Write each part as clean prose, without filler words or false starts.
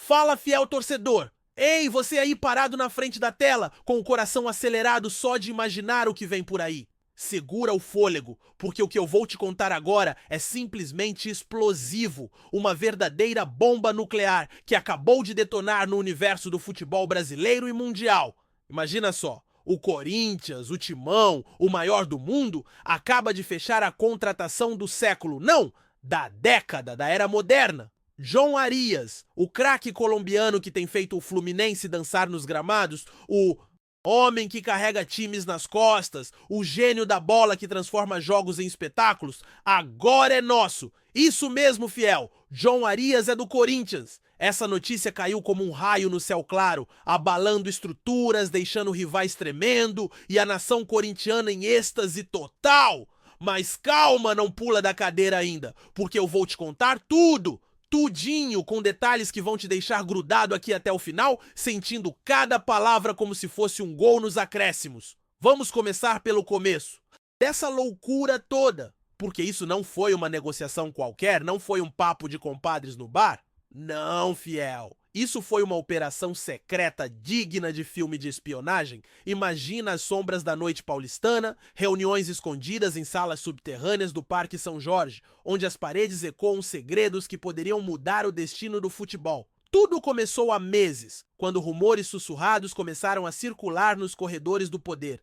Fala, fiel torcedor! Ei, você aí parado na frente da tela, com o coração acelerado só de imaginar o que vem por aí. Segura o fôlego, porque o que eu vou te contar agora é simplesmente explosivo, uma verdadeira bomba nuclear que acabou de detonar no universo do futebol brasileiro e mundial. Imagina só, o Corinthians, o Timão, o maior do mundo, acaba de fechar a contratação do século, não, da década da era moderna. João Arias, o craque colombiano que tem feito o Fluminense dançar nos gramados, o homem que carrega times nas costas, o gênio da bola que transforma jogos em espetáculos, agora é nosso. Isso mesmo, fiel. João Arias é do Corinthians. Essa notícia caiu como um raio no céu claro, abalando estruturas, deixando rivais tremendo e a nação corintiana em êxtase total. Mas calma, não pula da cadeira ainda, porque eu vou te contar tudo. Tudinho, com detalhes que vão te deixar grudado aqui até o final, sentindo cada palavra como se fosse um gol nos acréscimos. Vamos começar pelo começo. Dessa loucura toda, porque isso não foi uma negociação qualquer, não foi um papo de compadres no bar. Não, fiel. Isso foi uma operação secreta digna de filme de espionagem. Imagina as sombras da noite paulistana, reuniões escondidas em salas subterrâneas do Parque São Jorge, onde as paredes ecoam segredos que poderiam mudar o destino do futebol. Tudo começou há meses, quando rumores sussurrados começaram a circular nos corredores do poder.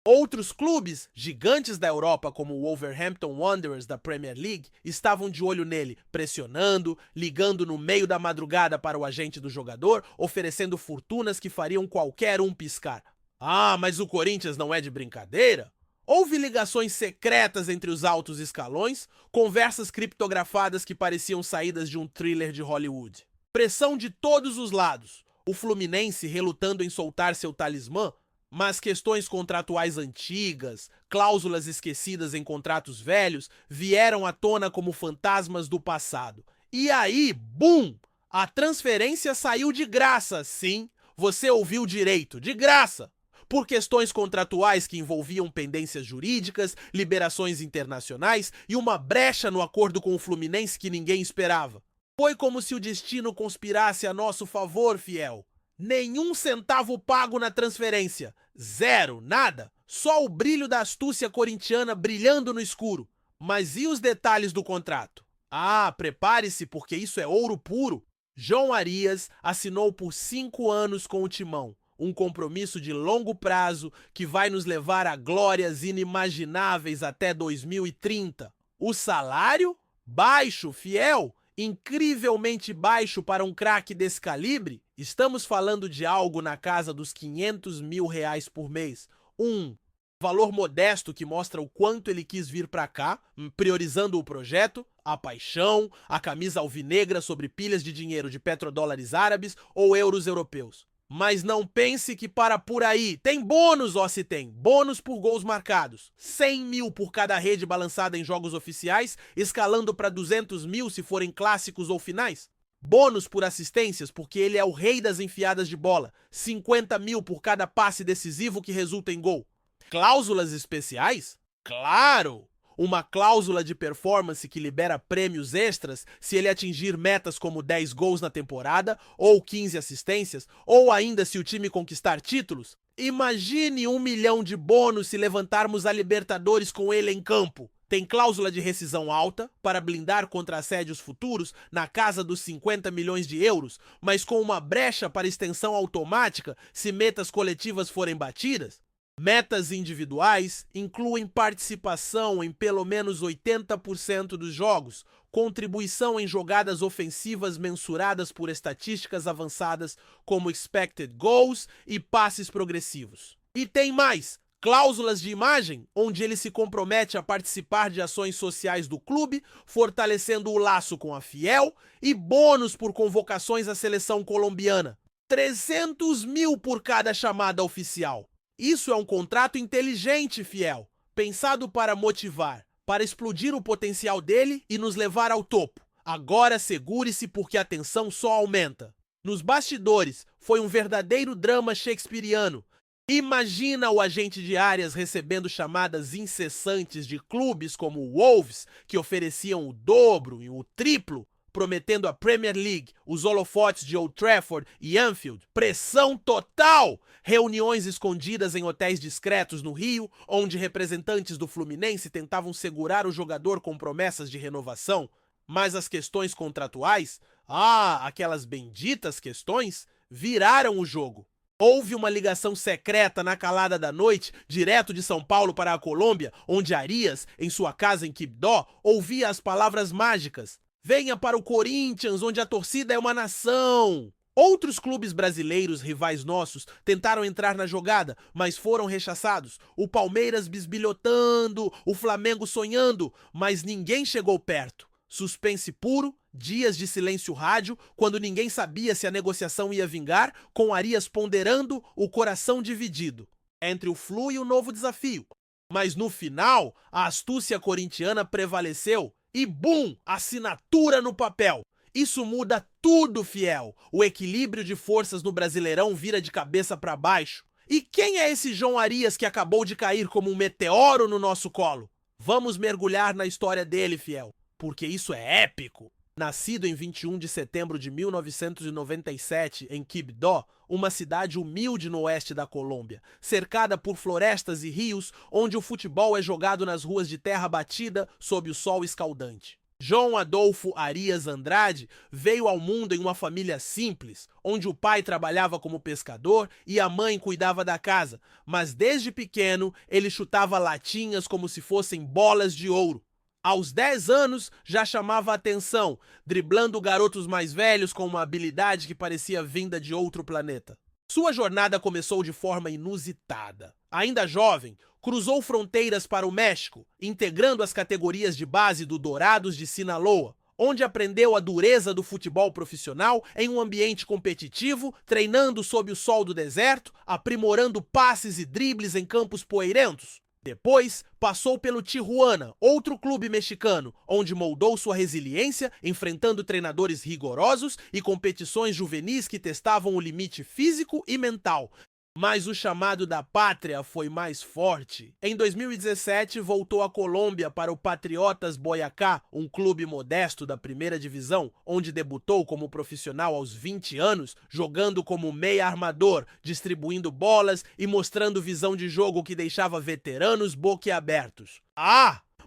Outros clubes, gigantes da Europa como o Wolverhampton Wanderers da Premier League, estavam de olho nele, pressionando, ligando no meio da madrugada para o agente do jogador, oferecendo fortunas que fariam qualquer um piscar. Ah, mas o Corinthians não é de brincadeira? Houve ligações secretas entre os altos escalões, conversas criptografadas que pareciam saídas de um thriller de Hollywood. Pressão de todos os lados. O Fluminense relutando em soltar seu talismã, mas questões contratuais antigas, cláusulas esquecidas em contratos velhos, vieram à tona como fantasmas do passado. E aí, bum! A transferência saiu de graça, sim, você ouviu direito, de graça! Por questões contratuais que envolviam pendências jurídicas, liberações internacionais e uma brecha no acordo com o Fluminense que ninguém esperava. Foi como se o destino conspirasse a nosso favor, fiel. Nenhum centavo pago na transferência. Zero, nada. Só o brilho da astúcia corintiana brilhando no escuro. Mas e os detalhes do contrato? Ah, prepare-se porque isso é ouro puro. João Arias assinou por 5 anos com o Timão. Um compromisso de longo prazo que vai nos levar a glórias inimagináveis até 2030. O salário? Baixo, fiel. Incrivelmente baixo para um craque desse calibre. Estamos falando de algo na casa dos R$ 500 mil por mês. Um valor modesto que mostra o quanto ele quis vir para cá, priorizando o projeto, a paixão, a camisa alvinegra sobre pilhas de dinheiro de petrodólares árabes ou euros europeus. Mas não pense que para por aí. Tem bônus, ó se tem. Bônus por gols marcados. 100 mil por cada rede balançada em jogos oficiais, escalando para 200 mil se forem clássicos ou finais. Bônus por assistências, porque ele é o rei das enfiadas de bola. 50 mil por cada passe decisivo que resulta em gol. Cláusulas especiais? Claro! Uma cláusula de performance que libera prêmios extras se ele atingir metas como 10 gols na temporada, ou 15 assistências, ou ainda se o time conquistar títulos. Imagine 1 milhão de bônus se levantarmos a Libertadores com ele em campo. Tem cláusula de rescisão alta para blindar contra assédios futuros na casa dos 50 milhões de euros, mas com uma brecha para extensão automática se metas coletivas forem batidas. Metas individuais incluem participação em pelo menos 80% dos jogos, contribuição em jogadas ofensivas mensuradas por estatísticas avançadas como expected goals e passes progressivos. E tem mais! Cláusulas de imagem, onde ele se compromete a participar de ações sociais do clube, fortalecendo o laço com a fiel, e bônus por convocações à seleção colombiana. 300 mil por cada chamada oficial. Isso é um contrato inteligente, fiel, pensado para motivar, para explodir o potencial dele e nos levar ao topo. Agora segure-se porque a tensão só aumenta. Nos bastidores, foi um verdadeiro drama shakespeariano. Imagina o agente de Arias recebendo chamadas incessantes de clubes como o Wolves, que ofereciam o dobro e o triplo. prometendo a Premier League, os holofotes de Old Trafford e Anfield, pressão total, reuniões escondidas em hotéis discretos no Rio, onde representantes do Fluminense tentavam segurar o jogador com promessas de renovação, mas as questões contratuais, aquelas benditas questões, viraram o jogo. Houve uma ligação secreta na calada da noite, direto de São Paulo para a Colômbia, onde Arias, em sua casa em Quibdó, ouvia as palavras mágicas: "Venha para o Corinthians, onde a torcida é uma nação." Outros clubes brasileiros, rivais nossos, tentaram entrar na jogada, mas foram rechaçados. O Palmeiras bisbilhotando, o Flamengo sonhando, mas ninguém chegou perto. Suspense puro, dias de silêncio rádio, quando ninguém sabia se a negociação ia vingar, com Arias ponderando, o coração dividido entre o Flu e o novo desafio. Mas no final, a astúcia corintiana prevaleceu e bum, assinatura no papel. Isso muda tudo, fiel. O equilíbrio de forças no Brasileirão vira de cabeça para baixo. E quem é esse João Arias que acabou de cair como um meteoro no nosso colo? Vamos mergulhar na história dele, fiel, porque isso é épico. Nascido em 21 de setembro de 1997 em Quibdó, uma cidade humilde no oeste da Colômbia, cercada por florestas e rios, onde o futebol é jogado nas ruas de terra batida sob o sol escaldante. João Adolfo Arias Andrade veio ao mundo em uma família simples, onde o pai trabalhava como pescador e a mãe cuidava da casa, mas desde pequeno ele chutava latinhas como se fossem bolas de ouro. Aos 10 anos, já chamava a atenção, driblando garotos mais velhos com uma habilidade que parecia vinda de outro planeta. Sua jornada começou de forma inusitada. Ainda jovem, cruzou fronteiras para o México, integrando as categorias de base do Dorados de Sinaloa, onde aprendeu a dureza do futebol profissional em um ambiente competitivo, treinando sob o sol do deserto, aprimorando passes e dribles em campos poeirentos. Depois, passou pelo Tijuana, outro clube mexicano, onde moldou sua resiliência, enfrentando treinadores rigorosos e competições juvenis que testavam o limite físico e mental. Mas o chamado da pátria foi mais forte. Em 2017, voltou à Colômbia para o Patriotas Boyacá, um clube modesto da primeira divisão, onde debutou como profissional aos 20 anos, jogando como meia armador, distribuindo bolas e mostrando visão de jogo que deixava veteranos boquiabertos.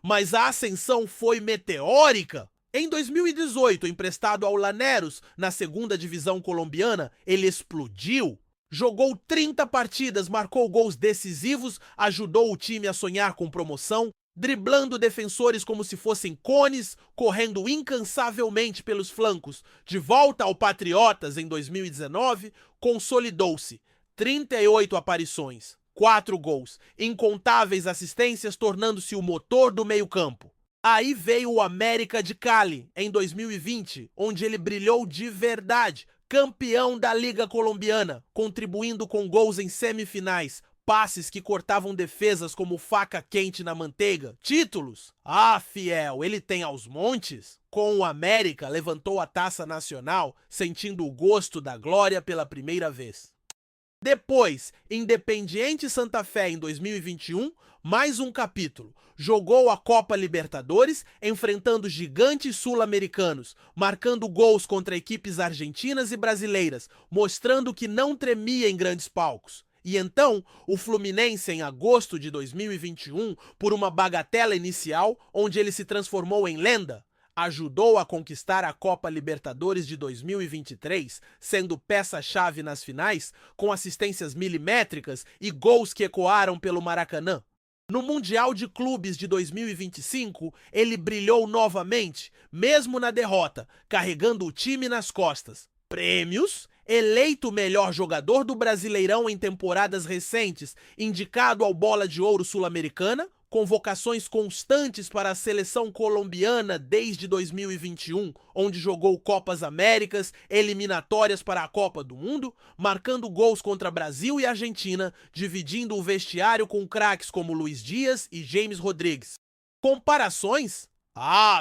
Mas a ascensão foi meteórica! Em 2018, emprestado ao Lanús, na segunda divisão colombiana, ele explodiu. Jogou 30 partidas, marcou gols decisivos, ajudou o time a sonhar com promoção, driblando defensores como se fossem cones, correndo incansavelmente pelos flancos. De volta ao Patriotas em 2019, consolidou-se. 38 aparições, 4 gols, incontáveis assistências, tornando-se o motor do meio-campo. Aí veio o América de Cali, em 2020, onde ele brilhou de verdade, campeão da Liga Colombiana, contribuindo com gols em semifinais, passes que cortavam defesas como faca quente na manteiga, títulos. Fiel, ele tem aos montes. Com o América, levantou a taça nacional, sentindo o gosto da glória pela primeira vez. Depois, Independiente Santa Fé em 2021, mais um capítulo. Jogou a Copa Libertadores, enfrentando gigantes sul-americanos, marcando gols contra equipes argentinas e brasileiras, mostrando que não tremia em grandes palcos. E então, o Fluminense, em agosto de 2021, por uma bagatela inicial, onde ele se transformou em lenda, ajudou a conquistar a Copa Libertadores de 2023, sendo peça-chave nas finais, com assistências milimétricas e gols que ecoaram pelo Maracanã. No Mundial de Clubes de 2025, ele brilhou novamente, mesmo na derrota, carregando o time nas costas. Prêmios: eleito o melhor jogador do Brasileirão em temporadas recentes, indicado ao Bola de Ouro Sul-Americana, convocações constantes para a seleção colombiana desde 2021, onde jogou Copas Américas, eliminatórias para a Copa do Mundo, marcando gols contra Brasil e Argentina, dividindo o vestiário com craques como Luiz Dias e James Rodrigues. Comparações?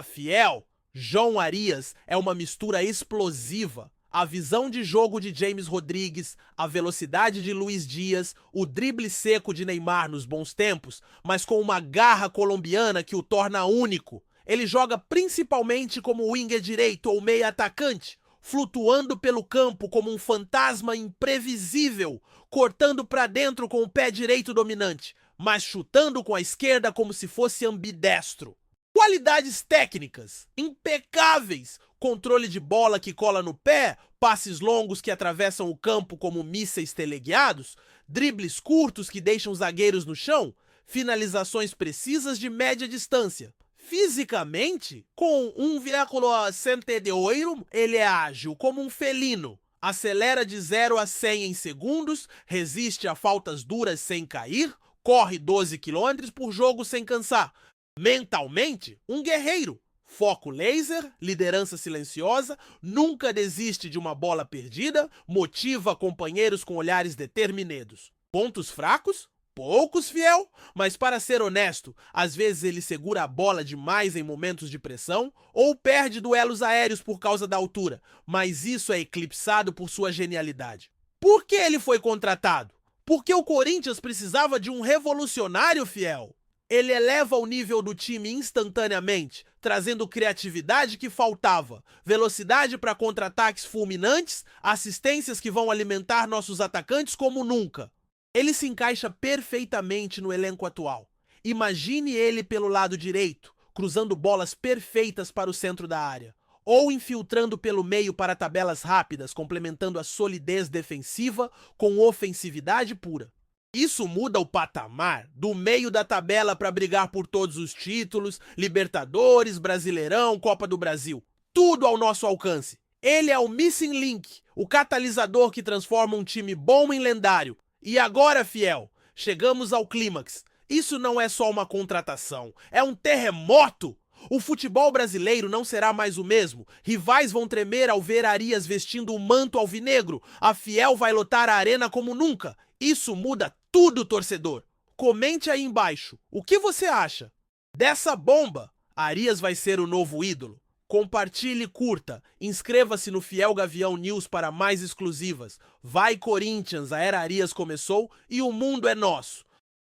Fiel! João Arias é uma mistura explosiva. A visão de jogo de James Rodrigues, a velocidade de Luiz Dias, o drible seco de Neymar nos bons tempos, mas com uma garra colombiana que o torna único. Ele joga principalmente como winger direito ou meia atacante, flutuando pelo campo como um fantasma imprevisível, cortando para dentro com o pé direito dominante, mas chutando com a esquerda como se fosse ambidestro. Qualidades técnicas impecáveis, controle de bola que cola no pé, passes longos que atravessam o campo como mísseis teleguiados, dribles curtos que deixam zagueiros no chão, finalizações precisas de média distância. Fisicamente, com 1,78, ele é ágil como um felino, acelera de 0 a 100 em segundos, resiste a faltas duras sem cair, corre 12 km por jogo sem cansar. Mentalmente, um guerreiro. Foco laser, liderança silenciosa, nunca desiste de uma bola perdida, motiva companheiros com olhares determinados. Pontos fracos? Poucos, fiel, mas para ser honesto, às vezes ele segura a bola demais em momentos de pressão ou perde duelos aéreos por causa da altura, mas isso é eclipsado por sua genialidade. Por que ele foi contratado? Porque o Corinthians precisava de um revolucionário, fiel. Ele eleva o nível do time instantaneamente, trazendo criatividade que faltava, velocidade para contra-ataques fulminantes, assistências que vão alimentar nossos atacantes como nunca. Ele se encaixa perfeitamente no elenco atual. Imagine ele pelo lado direito, cruzando bolas perfeitas para o centro da área, ou infiltrando pelo meio para tabelas rápidas, complementando a solidez defensiva com ofensividade pura. Isso muda o patamar do meio da tabela para brigar por todos os títulos, Libertadores, Brasileirão, Copa do Brasil. Tudo ao nosso alcance. Ele é o missing link, o catalisador que transforma um time bom em lendário. E agora, fiel, chegamos ao clímax. Isso não é só uma contratação, é um terremoto! O futebol brasileiro não será mais o mesmo. Rivais vão tremer ao ver Arias vestindo o manto alvinegro. A Fiel vai lotar a arena como nunca. Isso muda tudo, torcedor. Comente aí embaixo. O que você acha? Dessa bomba, Arias vai ser o novo ídolo. Compartilhe e curta. Inscreva-se no Fiel Gavião News para mais exclusivas. Vai Corinthians, a Era Arias começou e o mundo é nosso.